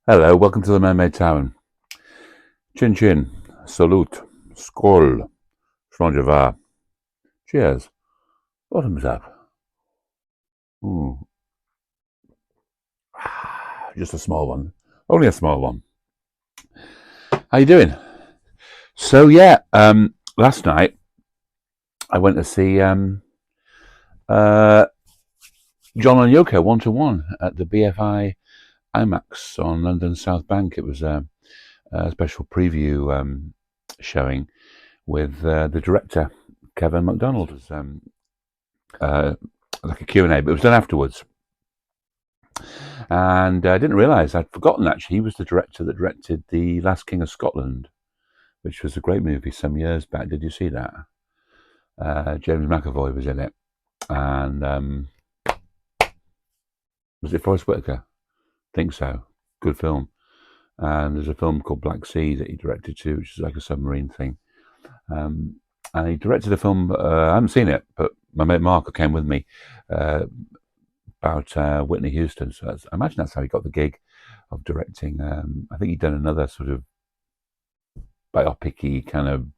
Hello, welcome to the Mermaid Tavern. Chin chin, salute, skål, va. Cheers, bottoms up. Mm. Just a small one, only a small one. How you doing? So yeah, last night I went to see uh, John and Yoko 1-to-1 at the BFI IMAX on London Southbank. It was a special preview showing with the director Kevin MacDonald. It was like a Q&A, but it was done afterwards. And I didn't realise, I'd forgotten actually, he was the director that directed The Last King of Scotland, which was a great movie some years back. Did you see that? James McAvoy was in it. And was it Forrest Whitaker? I think so. Good film. And there's a film called Black Sea that he directed too, which is like a submarine thing. And he directed a film, I haven't seen it, but my mate Mark came with me, about Whitney Houston. So I imagine that's how he got the gig of directing. I think he'd done another sort of biopic-y kind of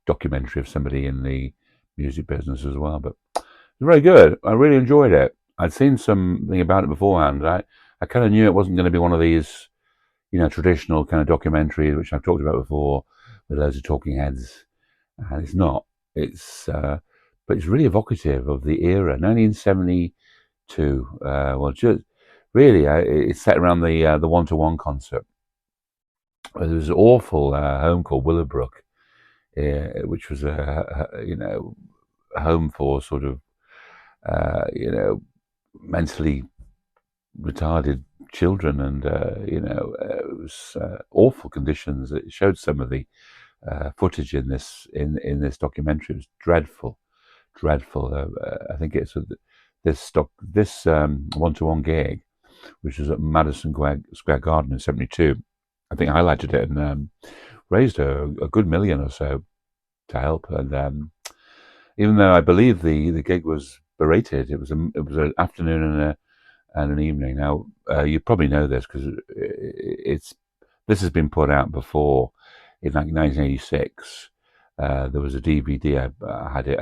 documentary of somebody in the music business as well. But it was very good. I really enjoyed it. I'd seen something about it beforehand. I kind of knew it wasn't going to be one of these, traditional kind of documentaries, which I've talked about before, with loads of talking heads. And it's not. But it's really evocative of the era, 1972. Well, just really, it's set around the 1-to-1 concert. There was an awful home called Willowbrook, which was a home for sort of mentally retarded children, and it was awful conditions. It showed some of the footage in this documentary. It was dreadful, dreadful. I think it's this 1-to-1 gig, which was at Madison Square Garden in '72. I think I highlighted it and raised a good million or so to help. And even though I believe the gig was berated, it was an afternoon and an evening. Now you probably know this because this has been put out before. In like 1986, there was a DVD. I had it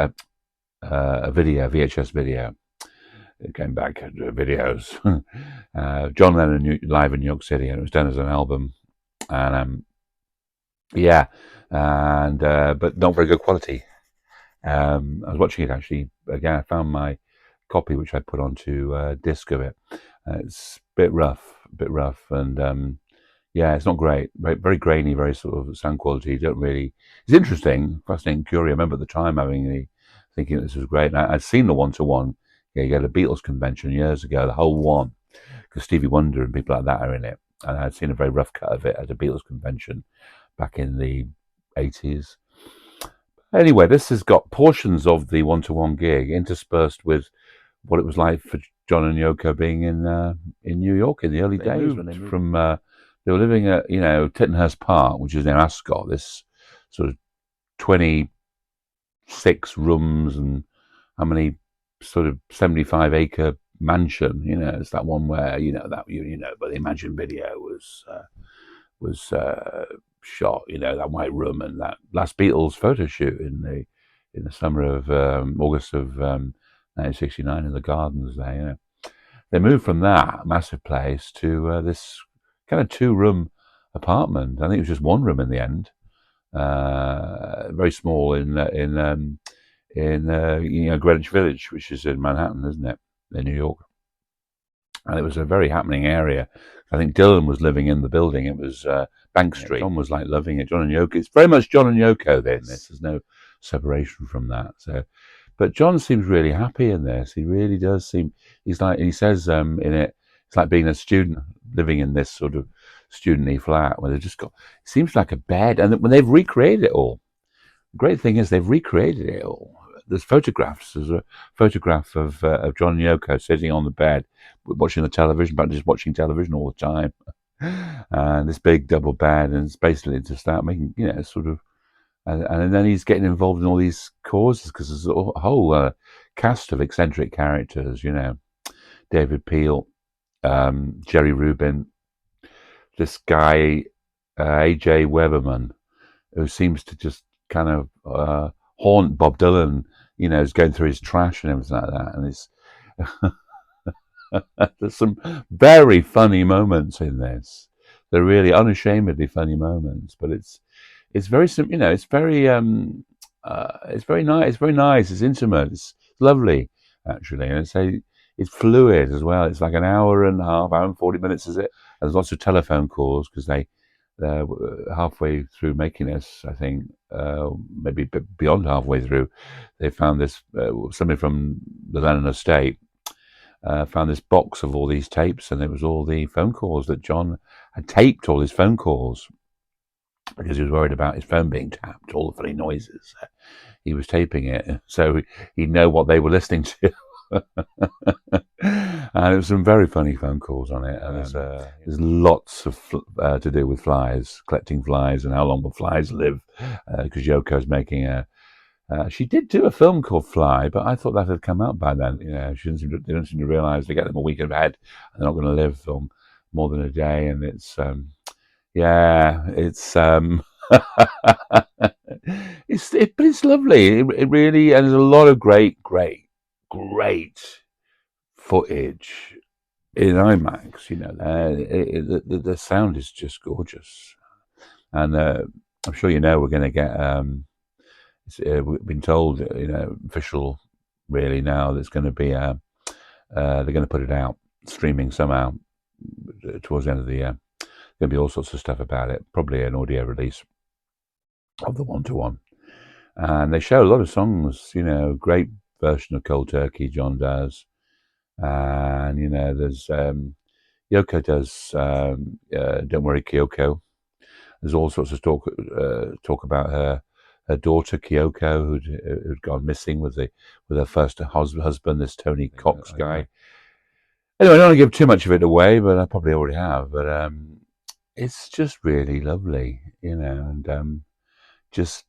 a video, VHS video. Going back to videos, John Lennon live in New York City, and it was done as an album. And yeah, and but not very good quality. I was watching it actually again. I found my copy, which I put onto disc of it. It's a bit rough, and yeah, it's not great. Very, very grainy, very sort of sound quality. You don't really. It's interesting, fascinating, curious. I remember at the time thinking this was great. And I'd seen the 1-to-1. Yeah, you had a Beatles convention years ago, the whole one, because Stevie Wonder and people like that are in it. And I'd seen a very rough cut of it at a Beatles convention back in the 80s. Anyway, this has got portions of the 1-to-1 gig interspersed with what it was like for John and Yoko being in New York in the early days when they moved from. They were living at Tittenhurst Park, which is near Ascot. This sort of 26 rooms and how many sort of 75-acre mansion. It's that one where but the Imagine video was shot. That white room and that last Beatles photo shoot in the summer of August of 1969 in the gardens there. They moved from that massive place to this kind of 2-room apartment. I think it was just 1 room in the end. Very small in Greenwich Village, which is in Manhattan, isn't it, in New York? And it was a very happening area. I think Dylan was living in the building. It was Bank Street. John was like loving it. John and Yoko. It's very much John and Yoko. There's no separation from that. So, but John seems really happy in this. He really does seem. He says in it, it's like being a student living in this sort of student-y flat where they've just got. It seems like a bed, and when they've recreated it all. The great thing is they've recreated it all. There's photographs. There's a photograph of John and Yoko sitting on the bed, watching the television, but just watching television all the time. And this big double bed, and it's basically to start making, sort of, and then he's getting involved in all these causes because there's a whole cast of eccentric characters. David Peel, Jerry Rubin, this guy, AJ Weberman, who seems to just kind of haunt Bob Dylan. You know, is going through his trash and everything like that, and it's there's some very funny moments in this. They're really unashamedly funny moments, but it's very you know, it's very nice. It's very nice. It's intimate. It's lovely, actually, and it's fluid as well. It's like an hour and a half, hour and 40 minutes, is it? And there's lots of telephone calls because they're halfway through making this, I think, maybe beyond halfway through, they found this, somebody from the Lennon estate found this box of all these tapes, and it was all the phone calls that John had taped, all his phone calls, because he was worried about his phone being tapped, all the funny noises. He was taping it, so he'd know what they were listening to. And it was some very funny phone calls on it. And there's lots of to do with flies, collecting flies, and how long will flies live? Because Yoko's making a. She did do a film called Fly, but I thought that had come out by then. You know, they don't seem to realise they get them a week ahead, and they're not going to live on more than a day. And it's but it's lovely. It really, and there's a lot of great footage in IMAX. You know, the sound is just gorgeous, and I'm sure you know we're going to get. We've been told, you know, official really now. There's going to be they're going to put it out streaming somehow towards the end of the year. Going to be all sorts of stuff about it. Probably an audio release of the 1-to-1. And they show a lot of songs, you know, great version of Cold Turkey John does. And, you know, there's Yoko does Don't Worry Kyoko. There's all sorts of talk about her daughter Kyoko, who'd gone missing with her first husband, this Tony Cox guy. Anyway, I don't want to give too much of it away, but I probably already have. But it's just really lovely, you know, and just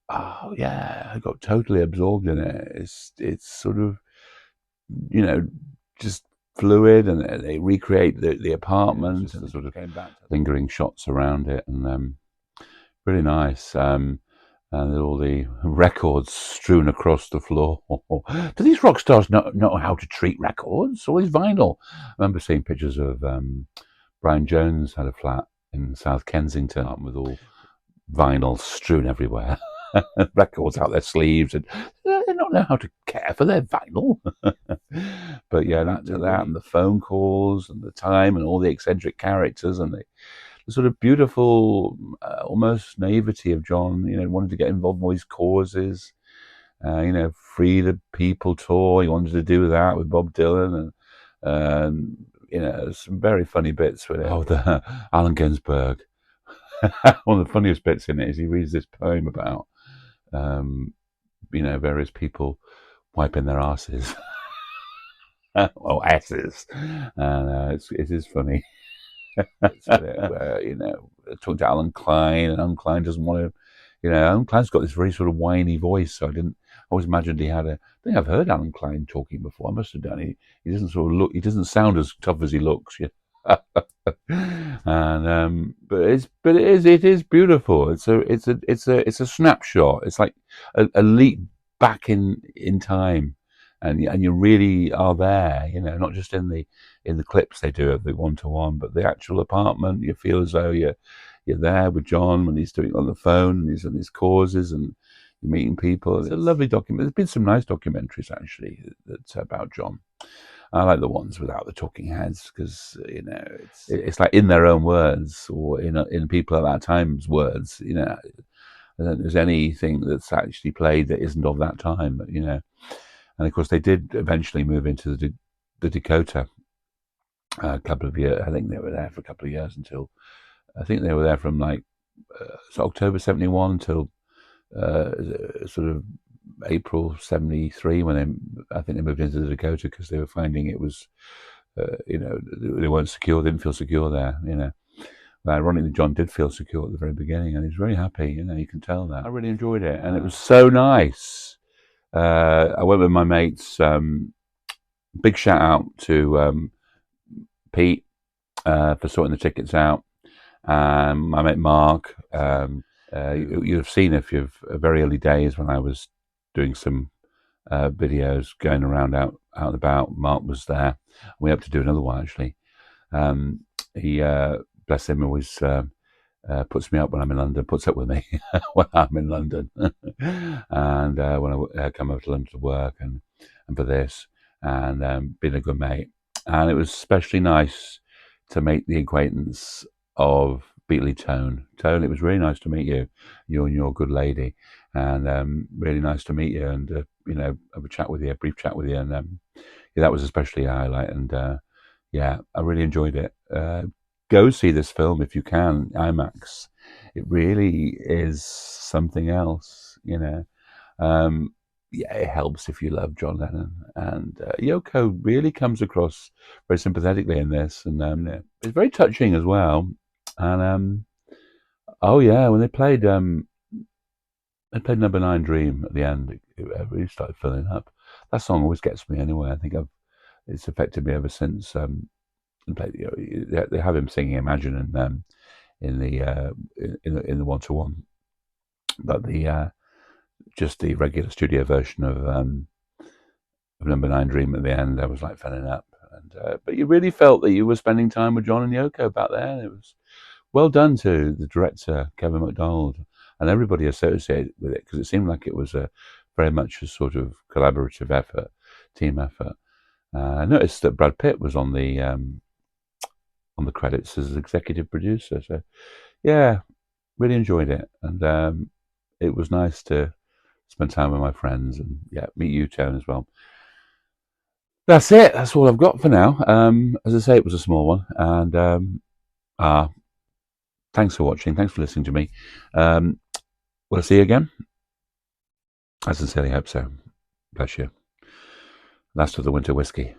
I got totally absorbed in it. It's sort of, you know, just fluid, and they recreate the apartment and sort of lingering shots around it, and really nice. And all the records strewn across the floor. Do these rock stars know how to treat records? All these vinyl. I remember seeing pictures of Brian Jones had a flat in South Kensington with all vinyl strewn everywhere. Records out their sleeves, and they don't know how to care for their vinyl. But yeah, that and the phone calls and the time and all the eccentric characters and the sort of beautiful, almost naivety of John, you know, wanting to get involved in all these causes, you know, Free the People tour. He wanted to do that with Bob Dylan, and you know, some very funny bits with it. Oh, the Allen Ginsberg. One of the funniest bits in it is he reads this poem about, you know, various people wiping their asses. Or asses. And it is funny. Where, you know, talked to Alan Klein, and Alan Klein doesn't want to, you know, Alan Klein's got this very sort of whiny voice, so I always imagined he had I think I've heard Alan Klein talking before. I must have done. He doesn't sort of he doesn't sound as tough as he looks, you know? And but it is beautiful. It's a snapshot. It's like a leap back in time, and you really are there, you know, not just in the clips they do of the 1-to-1, but the actual apartment. You feel as though you're there with John when he's doing it on the phone, and he's on his causes, and you're meeting people. It's a lovely document. There's been some nice documentaries actually that's about John. I like the ones without the talking heads, because, you know, it's like in their own words, or in people at that time's words. You know, I don't think there's anything that's actually played that isn't of that time. You know, and of course they did eventually move into the Dakota. A couple of years, I think they were there for a couple of years until, I think they were there from like October '71 until sort of April '73, when I think they moved into the Dakota, because they were finding it was, you know, they weren't secure, they didn't feel secure there, you know. But ironically, John did feel secure at the very beginning, and he was very happy, you know, you can tell that. I really enjoyed it, and it was so nice. I went with my mates. Big shout out to Pete for sorting the tickets out. I met Mark. You'd have seen if you've very early days when I was doing some videos going around out and about. Mark was there. We hope to do another one actually. He bless him always puts me up when I'm in London. Puts up with me when I'm in London, and when I come over to London to work and for this, and being a good mate. And it was especially nice to make the acquaintance of Beatley Tone. Tone, it was really nice to meet you, you and your good lady, and really nice to meet you and have a chat with you, a brief chat with you, and yeah, that was especially a highlight. And yeah, I really enjoyed it. Go see this film if you can, IMAX. It really is something else, you know. Yeah, it helps if you love John Lennon, and Yoko really comes across very sympathetically in this, and yeah, it's very touching as well. And oh yeah, when they played Number Nine Dream at the end, it really started filling up. That song always gets me anyway. I think it's affected me ever since. They have him singing Imagine in the one to one, but the just the regular studio version of Number Nine Dream at the end, I was like filling up. And but you really felt that you were spending time with John and Yoko back there. And it was well done to the director Kevin MacDonald and everybody associated with it, because it seemed like it was a very much a sort of collaborative effort, team effort. I noticed that Brad Pitt was on the credits as executive producer. So yeah, really enjoyed it, and it was nice to spend time with my friends and yeah, meet you, Tone, as well. That's it. That's all I've got for now. As I say, it was a small one, and thanks for watching. Thanks for listening to me. Will I see you again? I sincerely hope so. Bless you. Last of the winter whiskey.